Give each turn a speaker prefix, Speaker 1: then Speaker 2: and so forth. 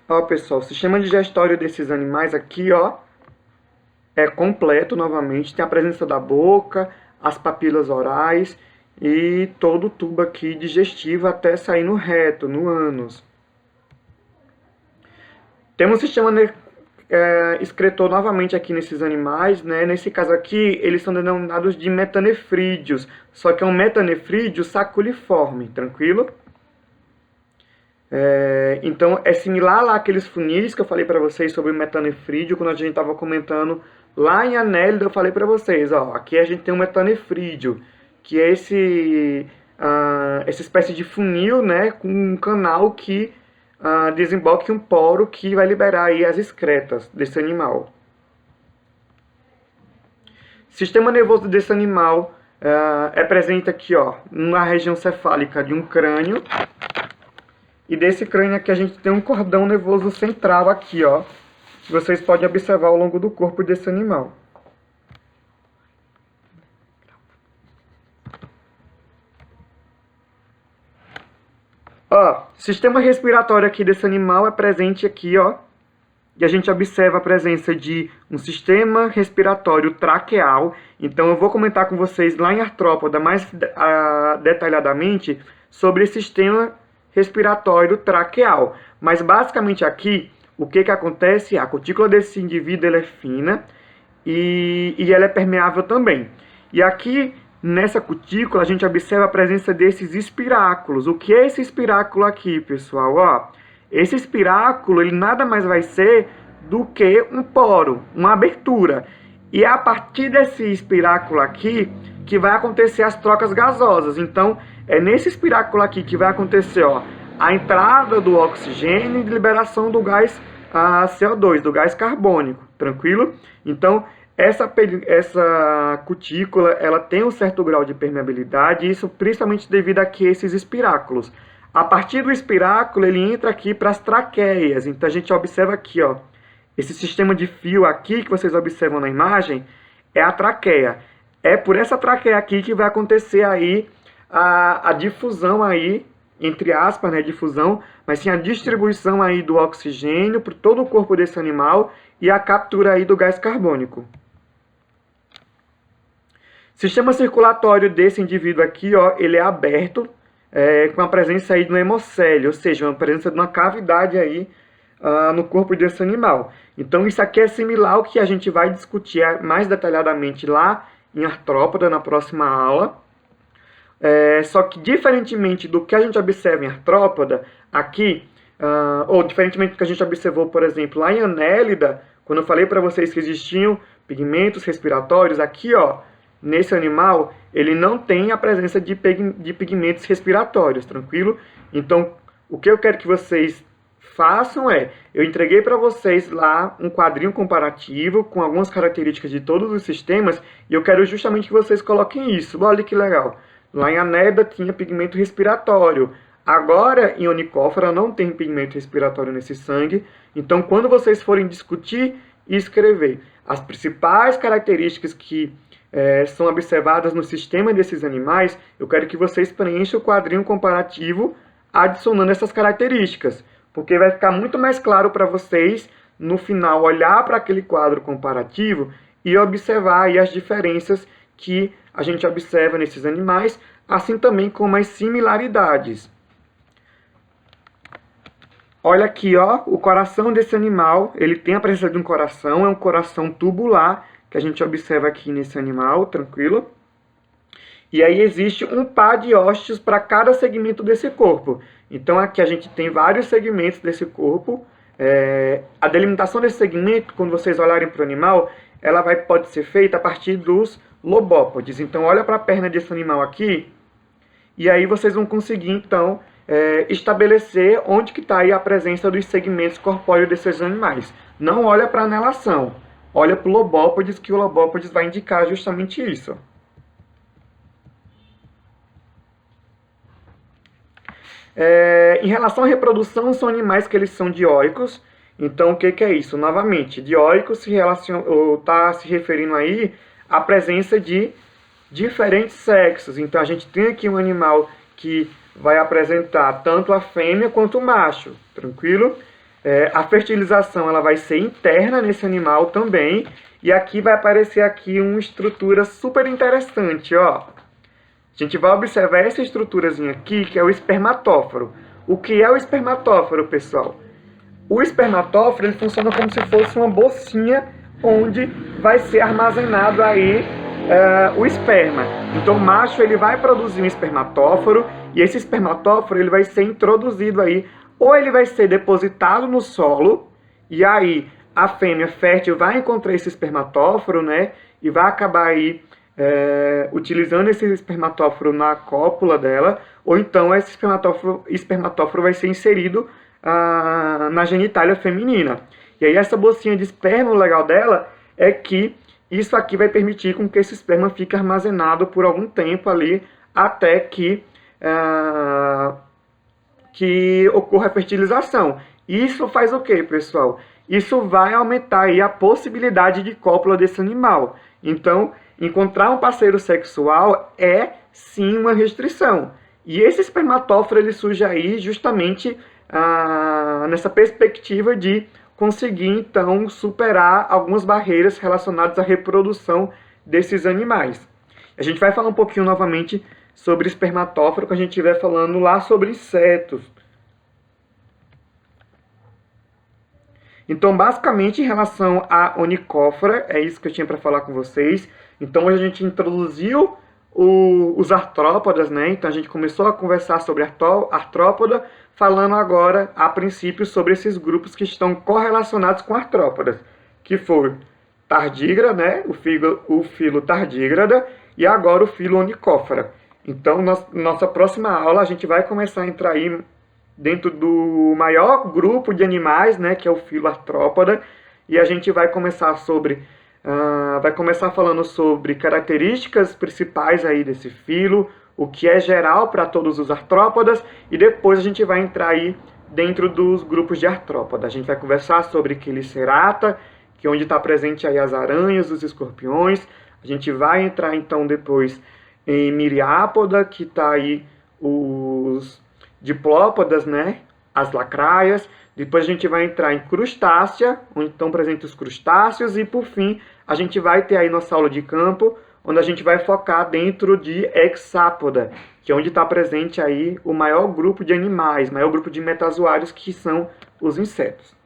Speaker 1: Ó, pessoal, o sistema digestório desses animais aqui, ó, é completo novamente. Tem a presença da boca, as papilas orais e todo o tubo aqui digestivo até sair no reto, no ânus. Temos o sistema excretor novamente aqui nesses animais, né? Nesse caso aqui, eles são denominados de metanefrídeos, só que é um metanefrídeo saculiforme, tranquilo? Então, é similar lá àqueles funis que eu falei para vocês sobre o metanefrídeo, quando a gente estava comentando lá em Annelida, eu falei para vocês, ó, aqui a gente tem um metanefrídeo, que é essa espécie de funil, né, com um canal que desemboca em um poro que vai liberar aí as excretas desse animal. Sistema nervoso desse animal é presente aqui, ó, na região cefálica de um crânio. E desse crânio aqui a gente tem um cordão nervoso central aqui, ó, que vocês podem observar ao longo do corpo desse animal. Ó, sistema respiratório aqui desse animal é presente aqui, ó, e a gente observa a presença de um sistema respiratório traqueal. Então eu vou comentar com vocês lá em artrópoda mais detalhadamente sobre esse sistema respiratório traqueal. Mas basicamente aqui, o que acontece? A cutícula desse indivíduo ela é fina e ela é permeável também. E aqui, nessa cutícula, a gente observa a presença desses espiráculos. O que é esse espiráculo aqui, pessoal? Ó, esse espiráculo, ele nada mais vai ser do que um poro, uma abertura. E é a partir desse espiráculo aqui que vai acontecer as trocas gasosas. Então, é nesse espiráculo aqui que vai acontecer, ó, a entrada do oxigênio e liberação do gás CO2, do gás carbônico, tranquilo? Então, essa cutícula, ela tem um certo grau de permeabilidade, isso principalmente devido a esses espiráculos. A partir do espiráculo, ele entra aqui para as traqueias. Então, a gente observa aqui, ó, esse sistema de fio aqui que vocês observam na imagem é a traqueia. É por essa traqueia aqui que vai acontecer aí a difusão aí, entre aspas, né, difusão, mas sim a distribuição aí do oxigênio por todo o corpo desse animal e a captura aí do gás carbônico. Sistema circulatório desse indivíduo aqui, ó, ele é aberto, com a presença aí do hemocélio, ou seja, a presença de uma cavidade aí no corpo desse animal. Então isso aqui é similar ao que a gente vai discutir mais detalhadamente lá em artrópoda, na próxima aula. Só que diferentemente do que a gente observa em artrópoda, aqui, ou diferentemente do que a gente observou, por exemplo, lá em Annelida, quando eu falei para vocês que existiam pigmentos respiratórios, aqui, ó, nesse animal, ele não tem a presença de pigmentos respiratórios, tranquilo? Então, o que eu quero que vocês façam eu entreguei para vocês lá um quadrinho comparativo com algumas características de todos os sistemas e eu quero justamente que vocês coloquem isso. Olha que legal. Lá em Annelida tinha pigmento respiratório. Agora, em Onychophora não tem pigmento respiratório nesse sangue. Então, quando vocês forem discutir e escrever as principais características que são observadas no sistema desses animais, eu quero que vocês preencham o quadrinho comparativo adicionando essas características. Porque vai ficar muito mais claro para vocês, no final, olhar para aquele quadro comparativo e observar aí as diferenças que a gente observa nesses animais, assim também como as similaridades. Olha aqui, ó, o coração desse animal, ele tem a presença de um coração, é um coração tubular, que a gente observa aqui nesse animal, tranquilo? E aí existe um par de ósseos para cada segmento desse corpo. Então aqui a gente tem vários segmentos desse corpo. A delimitação desse segmento, quando vocês olharem para o animal, ela pode ser feita a partir dos lobópodes. Então olha para a perna desse animal aqui, e aí vocês vão conseguir então estabelecer onde que está aí a presença dos segmentos corpóreos desses animais. Não olha para a anelação, olha para o lobópodes, que o lobópodes vai indicar justamente isso. Em relação à reprodução, são animais que eles são dioicos. Então, o que é isso? Novamente, dioico está se referindo aí à presença de diferentes sexos. Então, a gente tem aqui um animal que vai apresentar tanto a fêmea quanto o macho, tranquilo? A fertilização ela vai ser interna nesse animal também. E aqui vai aparecer aqui uma estrutura super interessante, ó. A gente vai observar essa estruturazinha aqui, que é o espermatóforo. O que é o espermatóforo, pessoal? O espermatóforo ele funciona como se fosse uma bolsinha onde vai ser armazenado aí o esperma. Então o macho ele vai produzir um espermatóforo e esse espermatóforo ele vai ser introduzido aí, ou ele vai ser depositado no solo e aí a fêmea fértil vai encontrar esse espermatóforo, né, e vai acabar aí utilizando esse espermatóforo na cópula dela, ou então esse espermatóforo vai ser inserido na genitália feminina. E aí essa bolsinha de esperma, o legal dela é que isso aqui vai permitir com que esse esperma fique armazenado por algum tempo ali, até que ocorra a fertilização. Isso faz o quê, pessoal? Isso vai aumentar aí a possibilidade de cópula desse animal. Então, encontrar um parceiro sexual é sim uma restrição. E esse espermatóforo ele surge aí justamente nessa perspectiva de conseguir então superar algumas barreiras relacionadas à reprodução desses animais. A gente vai falar um pouquinho novamente sobre espermatóforo quando a gente estiver falando lá sobre insetos. Então, basicamente, em relação à onicófora, é isso que eu tinha para falar com vocês. Então, hoje a gente introduziu os artrópodas, né? Então, a gente começou a conversar sobre artrópoda, falando agora, a princípio, sobre esses grupos que estão correlacionados com artrópodas, que foi tardígrada, né? O filo tardígrada e agora o filo onicófora. Então, nossa próxima aula, a gente vai começar a entrar aí dentro do maior grupo de animais, né, que é o filo artrópoda, e a gente vai começar falando sobre características principais aí desse filo, o que é geral para todos os artrópodas, e depois a gente vai entrar aí dentro dos grupos de artrópoda. A gente vai conversar sobre Quilicerata, que é onde está presente aí as aranhas, os escorpiões. A gente vai entrar então depois em Miriápoda, que está aí os diplópodas, né? As lacraias. Depois a gente vai entrar em crustácea, onde estão presentes os crustáceos. E por fim, a gente vai ter aí nossa aula de campo, onde a gente vai focar dentro de hexápoda, que é onde está presente aí o maior grupo de animais, maior grupo de metazoários, que são os insetos.